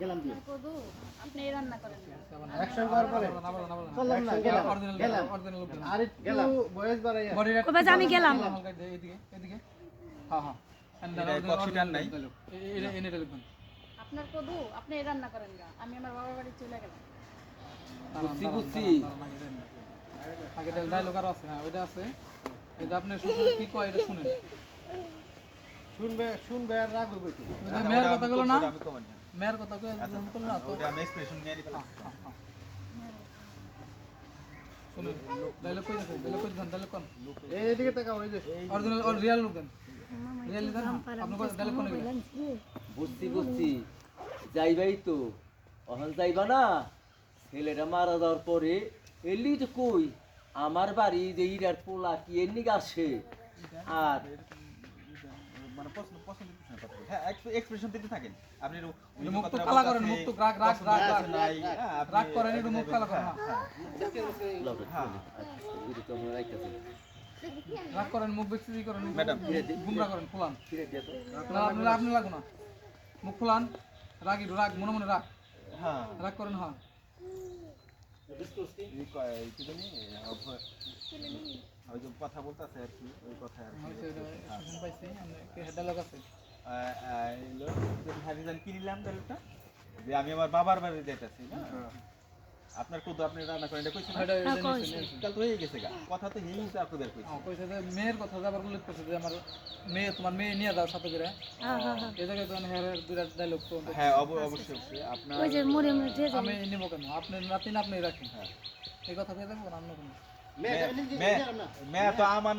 গেলাম দিয়ে কদু আপনি এই রান্না করেন না। অ্যাকশন করার পরে চললাম না গেলাম গেলাম আর একটু বয়স বাড়াইয়া কবে যে আমি গেলাম এদিকে এদিকে হ্যাঁ হ্যাঁ কক্সিটার নাই এনে লিখুন আপনার কদু আপনি এই রান্না করেন না। আমি আমার বাবার বাড়ি চলে গেলাম। বুঝছি বুঝছি আগে ডায়লগ আর আছে হ্যাঁ ওইটা আছে এটা আপনি শুনুন কি কয় এটা শুনেন শুনবে শুনবে আর রাগ হইবে কি মেয়ের কথাগুলো না আমি কমেন্ট মেয়ের কথা কই বলুন না তো ওটা আমি এক্সপ্রেশন নিয়ে দিলাম শুনুন ডায়লগ কই আছে ডায়লগ কই দেন ডায়লগ কোন এইদিকে তাকাও এই যে অরিজিনাল অর রিয়েল লোক দেন রিয়েল দেন আপনি কই ডায়লগ কোন বুঝছি বুঝছি যাইবাই তো অহন যাইবা না ছেলেটা মারা যাওয়ার পরে এলি তো কই আমার বাড়ি যে ইরার পোলা কি এমনি আসে আর মানে পছন্দ হ্যাঁ এক্সপ্রেশন দিতে থাকেন আপনি মুখ তো কালা করেন মুখ তো রাগ রাগ রাগ রাগ নাই রাগ করেন একটু মুখ কালা করেন রাগ করেন মুখ বিক্রি করেন ম্যাডাম গুমরা করেন ফুলান না আপনি লাগো না মুখ ফুলান রাগি রাগ মনে মনে রাগ হ্যাঁ রাগ করেন হ্যাঁ কি জানি ওই যে কথা বলতেছে আর কি ওই কথা আর কি পাইছি আমি ডায়লগ আছে হারিজান কি নিলাম ডালটা যে আমি আমার বাবার বাড়ি যাইতাছি না আপনার কত আপনি রান্না করেন এটা কইছেন কাল তো হয়ে গেছে গা কথা তো হেই হিসাব করে বের কইছে কইছে যে মেয়ের কথা যাবার উল্লেখ করছে যে আমার মেয়ে তোমার মেয়ে নিয়ে যাও সাথে করে এই জায়গায় তো হ্যাঁ দুইটা ডায়লগ তো হ্যাঁ অবশ্যই আপনার ওই যে মুড়ে মুড়ে দিয়ে আমি নিব কেন আপনি নাতি না আপনি রাখেন এই কথা কই দেবো অন্য কোনো মেয়ে মেয়ে তো আমার